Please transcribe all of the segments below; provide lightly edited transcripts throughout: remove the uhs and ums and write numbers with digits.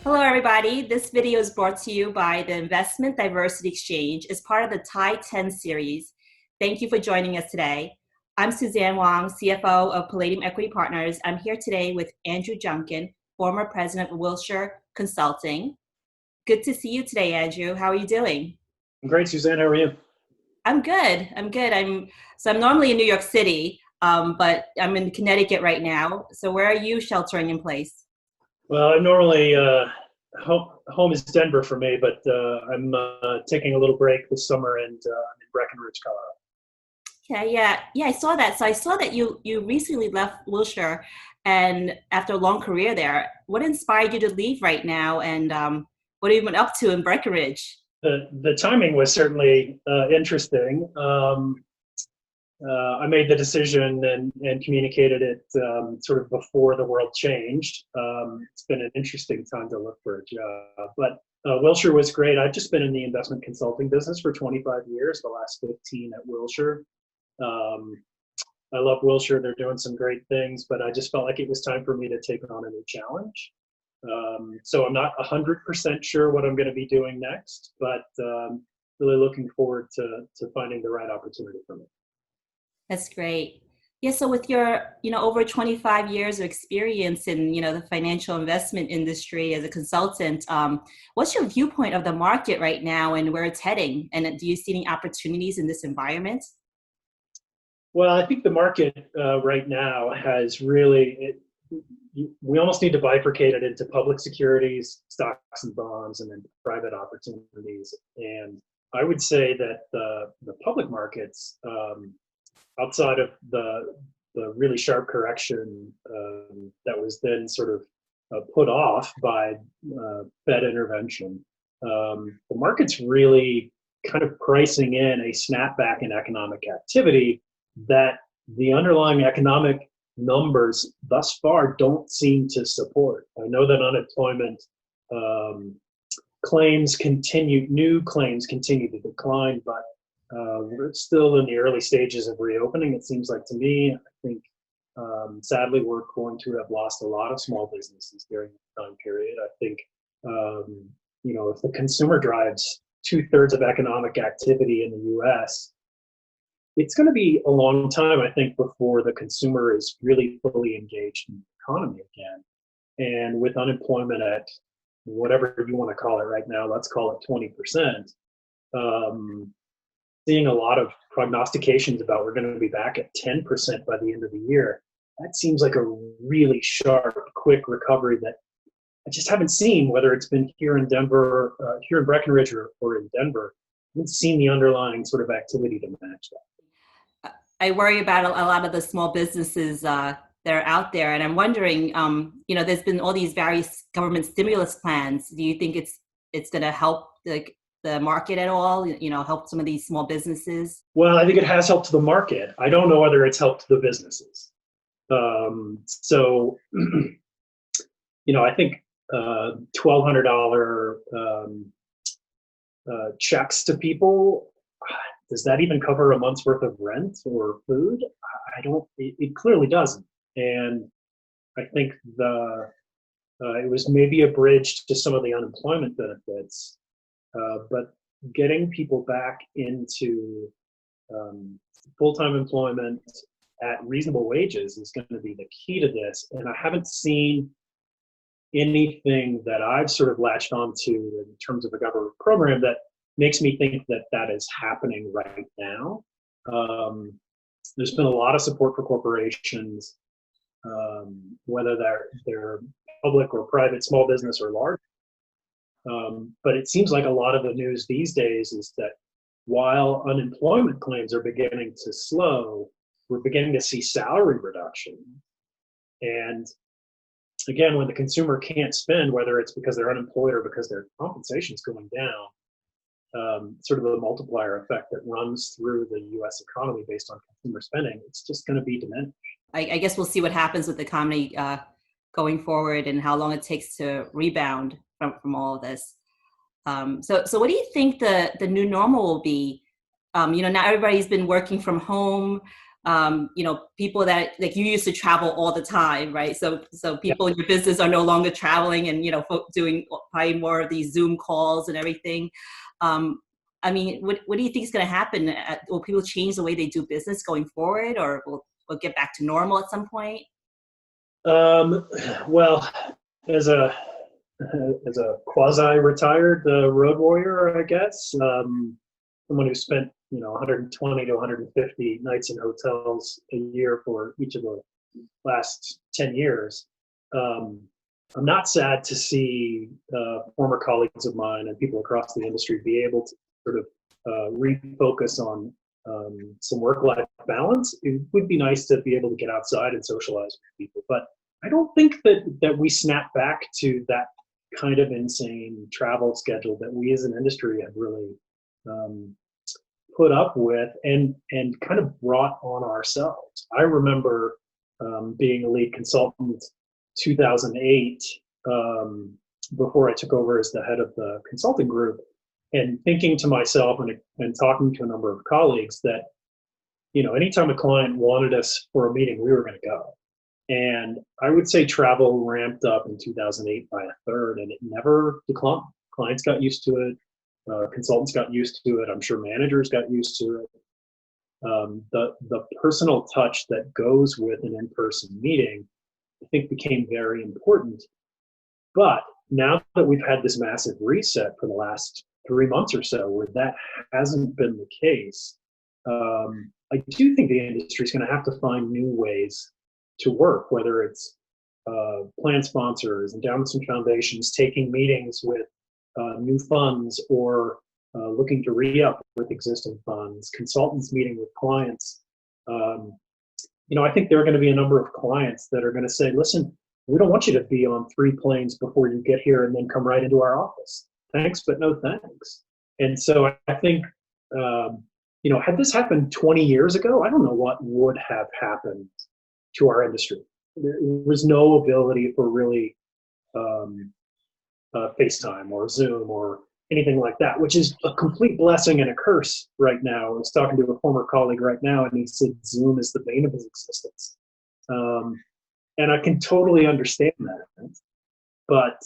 Hello, everybody. This video is brought to you by the Investment Diversity Exchange as part of the Thai 10 series. Thank you for joining us today. I'm Suzanne Wong, CFO of Palladium Equity Partners. I'm here today with Andrew Junkin, former president of Wilshire Consulting. Good to see you today, Andrew. How are you doing? I'm great, Suzanne. How are you? I'm good. I'm normally in New York City, but I'm in Connecticut right now. So where are you sheltering in place? Well, I'm normally home is Denver for me, but I'm taking a little break this summer, and I'm in Breckenridge, Colorado. Yeah. I saw that. So I saw that you recently left Wilshire, and after a long career there, what inspired you to leave right now, and what have you been up to in Breckenridge? The timing was certainly interesting. I made the decision and communicated it sort of before the world changed. It's been an interesting time to look for a job, but Wilshire was great. I've just been in the investment consulting business for 25 years, the last 15 at Wilshire. Um, I love Wilshire. They're doing some great things, but I just felt like it was time for me to take on a new challenge. So I'm not 100% sure what I'm going to be doing next, but really looking forward to finding the right opportunity for me. That's great. Yeah, so with your, over 25 years of experience in, the financial investment industry as a consultant, what's your viewpoint of the market right now and where it's heading? And do you see any opportunities in this environment? Well, I think the market right now has we almost need to bifurcate it into public securities, stocks and bonds, and then private opportunities. And I would say that the public markets, outside of the really sharp correction that was then sort of put off by Fed intervention, the market's really kind of pricing in a snapback in economic activity that the underlying economic numbers thus far don't seem to support. I know that unemployment um, new claims continue to decline, but we're still in the early stages of reopening, it seems like to me. I think, sadly, we're going to have lost a lot of small businesses during the time period. I think, if the consumer drives two-thirds of economic activity in the U.S., it's going to be a long time, I think, before the consumer is really fully engaged in the economy again. And with unemployment at whatever you want to call it right now, let's call it 20%, seeing a lot of prognostications about we're going to be back at 10% by the end of the year. That seems like a really sharp, quick recovery that I just haven't seen, whether it's been here in Denver, here in Breckenridge, or in Denver. I haven't seen the underlying sort of activity to match that. I worry about a lot of the small businesses that are out there, and I'm wondering, there's been all these various government stimulus plans. Do you think it's going to help the market at all? Help some of these small businesses? Well, I think it has helped the market. I don't know whether it's helped the businesses. So, I think $1,200 checks to people, does that even cover a month's worth of rent or food? I don't. It clearly doesn't. And I think it was maybe a bridge to some of the unemployment benefits, but getting people back into full-time employment at reasonable wages is going to be the key to this. And I haven't seen anything that I've sort of latched onto in terms of a government program that makes me think that that is happening right now. There's been a lot of support for corporations, whether they're public or private, small business or large. But it seems like a lot of the news these days is that while unemployment claims are beginning to slow, we're beginning to see salary reduction. And again, when the consumer can't spend, whether it's because they're unemployed or because their compensation is going down, sort of the multiplier effect that runs through the U.S. economy based on consumer spending, it's just going to be diminished. I guess we'll see what happens with the economy going forward and how long it takes to rebound from all of this. So what do you think the new normal will be? Now everybody's been working from home. people that like you used to travel all the time, right? So Yeah. people in your business are no longer traveling and, doing probably more of these Zoom calls and everything. I mean, what do you think is going to happen? Will people change the way they do business going forward, or will we'll get back to normal at some point? Well, as a as a quasi-retired road warrior, I guess, someone who spent 120 to 150 nights in hotels a year for each of the last 10 years. I'm not sad to see former colleagues of mine and people across the industry be able to sort of refocus on some work-life balance. It would be nice to be able to get outside and socialize with people, but I don't think that we snap back to that kind of insane travel schedule that we as an industry have really put up with and kind of brought on ourselves. I remember being a lead consultant 2008, before I took over as the head of the consulting group, and thinking to myself and talking to a number of colleagues that, anytime a client wanted us for a meeting, we were going to go. And I would say travel ramped up in 2008 by a third, and it never declined. Clients got used to it. Consultants got used to it. I'm sure managers got used to it. The personal touch that goes with an in-person meeting, I think, became very important. But now that we've had this massive reset for the last 3 months or so, where that hasn't been the case, I do think the industry is going to have to find new ways to work, whether it's plan sponsors, endowments and foundations, taking meetings with new funds, or looking to re-up with existing funds, consultants meeting with clients. I think there are going to be a number of clients that are going to say, listen, we don't want you to be on 3 planes before you get here and then come right into our office. Thanks, but no thanks. And so I think, had this happened 20 years ago, I don't know what would have happened to our industry. There was no ability for really FaceTime or Zoom or anything like that, which is a complete blessing and a curse right now. I was talking to a former colleague right now, and he said Zoom is the bane of his existence. And I can totally understand that. But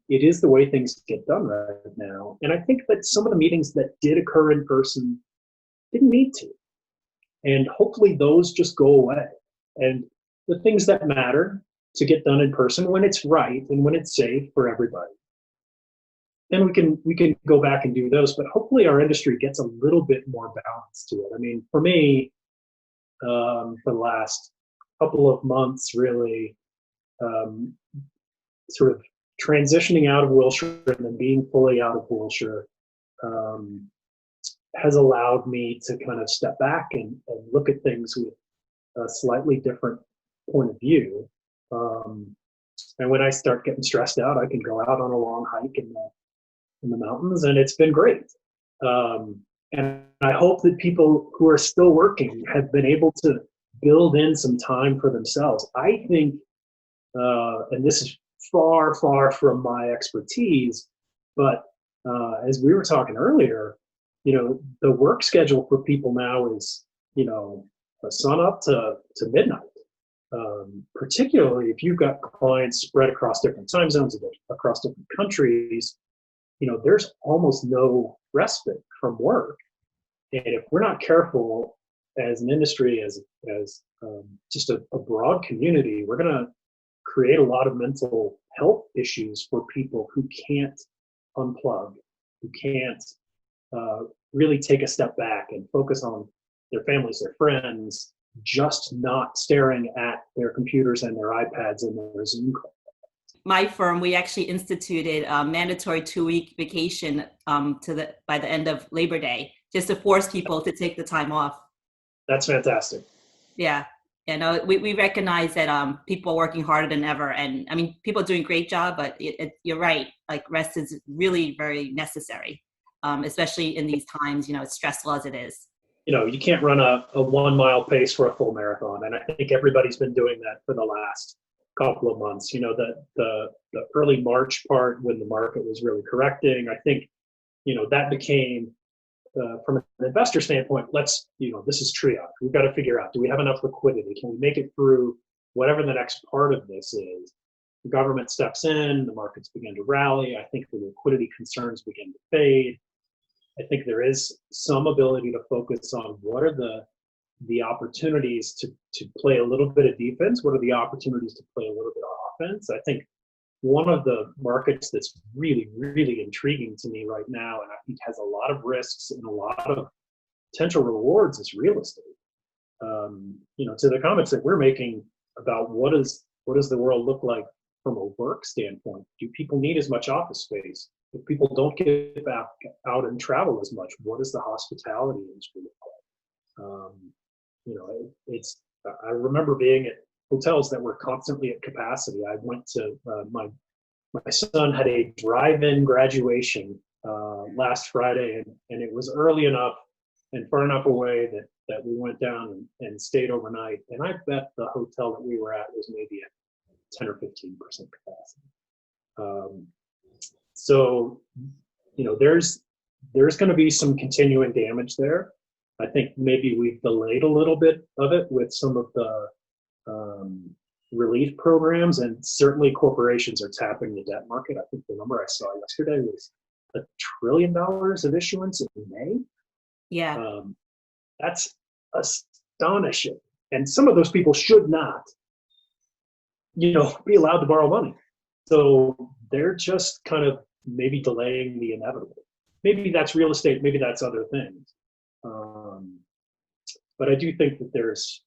it is the way things get done right now. And I think that some of the meetings that did occur in person didn't need to. And hopefully those just go away. And the things that matter to get done in person, when it's right and when it's safe for everybody, then we can go back and do those. But hopefully our industry gets a little bit more balance to it. I mean, for me, for the last couple of months, really, sort of transitioning out of Wilshire and then being fully out of Wilshire, has allowed me to kind of step back and look at things with a slightly different point of view. And when I start getting stressed out, I can go out on a long hike in the mountains, and it's been great. And I hope that people who are still working have been able to build in some time for themselves. I think, and this is far, far from my expertise, but as we were talking earlier, the work schedule for people now is, sun up to midnight. Particularly if you've got clients spread across different time zones, across different countries, there's almost no respite from work. And if we're not careful as an industry, as just a broad community, we're going to create a lot of mental health issues for people who can't unplug, who can't really take a step back and focus on their families, their friends, just not staring at their computers and their iPads and their Zoom calls. My firm, we actually instituted a mandatory 2-week vacation by the end of Labor Day, just to force people to take the time off. That's fantastic. Yeah. We recognize that people are working harder than ever. And I mean, people are doing a great job, but you're right. Like, rest is really very necessary, especially in these times, as stressful as it is. You can't run a 1 mile pace for a full marathon. And I think everybody's been doing that for the last couple of months. The early March part, when the market was really correcting, I think, that became from an investor standpoint, this is triage. We've got to figure out, do we have enough liquidity? Can we make it through whatever the next part of this is? The government steps in, the markets begin to rally. I think the liquidity concerns begin to fade. I think there is some ability to focus on what are the opportunities to play a little bit of defense. What are the opportunities to play a little bit of offense? I think one of the markets that's really, really intriguing to me right now, and I think has a lot of risks and a lot of potential rewards, is real estate. To the comments that we're making about what does the world look like from a work standpoint? Do people need as much office space? If people don't get back out and travel as much, what does the hospitality industry look like? I remember being at hotels that were constantly at capacity. I went to my son had a drive-in graduation last Friday, and it was early enough and far enough away that we went down and stayed overnight. And I bet the hotel that we were at was maybe at 10 or 15% capacity. So there's going to be some continuing damage there. I think maybe we've delayed a little bit of it with some of the relief programs, and certainly corporations are tapping the debt market. I think the number I saw yesterday was $1 trillion of issuance in May. Yeah. That's astonishing. And some of those people should not, be allowed to borrow money. So they're just kind of maybe delaying the inevitable. Maybe that's real estate, maybe that's other things. But I do think that there's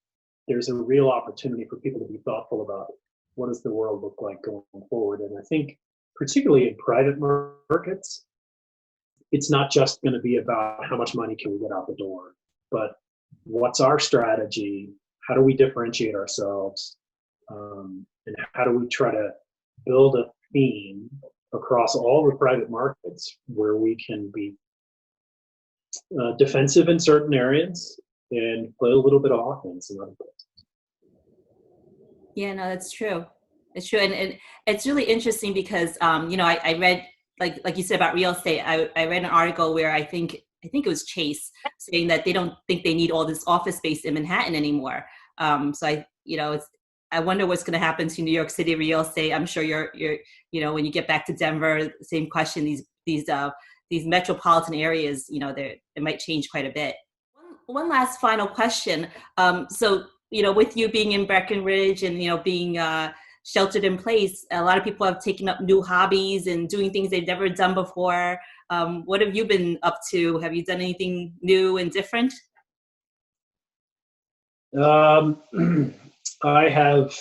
a real opportunity for people to be thoughtful about what does the world look like going forward. And I think particularly in private markets, it's not just going to be about how much money can we get out the door, but what's our strategy? How do we differentiate ourselves? And how do we try to build a theme across all the private markets where we can be defensive in certain areas and play a little bit of offense in other places. Yeah, no, that's true. It's true. And it's really interesting because, I read, like you said about real estate, I read an article where I think it was Chase saying that they don't think they need all this office space in Manhattan anymore. I wonder what's going to happen to New York City real estate. I'm sure you're when you get back to Denver, same question. These metropolitan areas, it might change quite a bit. One last final question. With you being in Breckenridge and being sheltered in place, a lot of people have taken up new hobbies and doing things they've never done before. What have you been up to? Have you done anything new and different? I have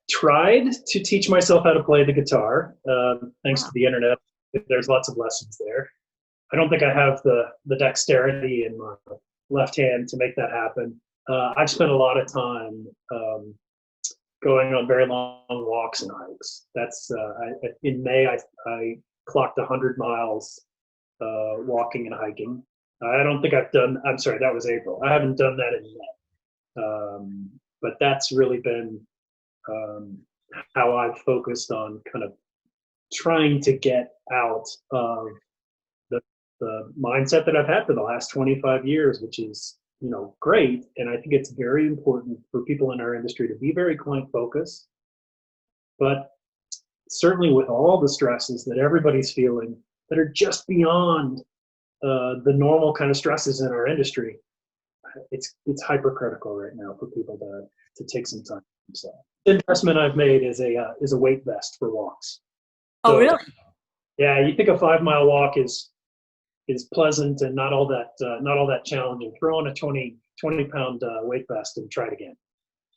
tried to teach myself how to play the guitar, thanks to the internet. There's lots of lessons there. I don't think I have the dexterity in my left hand to make that happen. I've spent a lot of time going on very long walks and hikes. That's in May I clocked 100 miles walking and hiking. I don't think I'm sorry, that was April. I haven't done that in May. But that's really been how I've focused on kind of trying to get out of the mindset that I've had for the last 25 years, which is, great. And I think it's very important for people in our industry to be very client focused. But certainly with all the stresses that everybody's feeling that are just beyond the normal kind of stresses in our industry, it's hypercritical right now for people to take some time for themselves. The investment I've made is a weight vest for walks. Oh, really? Yeah, you think a 5-mile walk is pleasant and not all that challenging. Throw on a 20-pound weight vest and try it again.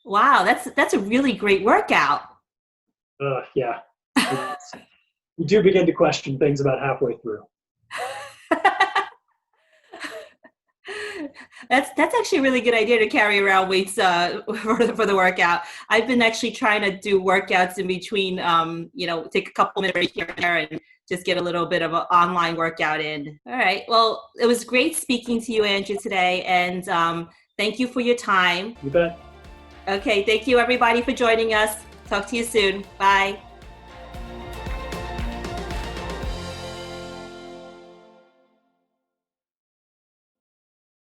Wow, that's a really great workout. Yeah, you do begin to question things about halfway through. That's actually a really good idea to carry around weights for the workout. I've been actually trying to do workouts in between, take a couple minutes here and there and just get a little bit of an online workout in. All right. Well, it was great speaking to you, Andrew, today. And thank you for your time. You bet. Okay. Thank you, everybody, for joining us. Talk to you soon. Bye.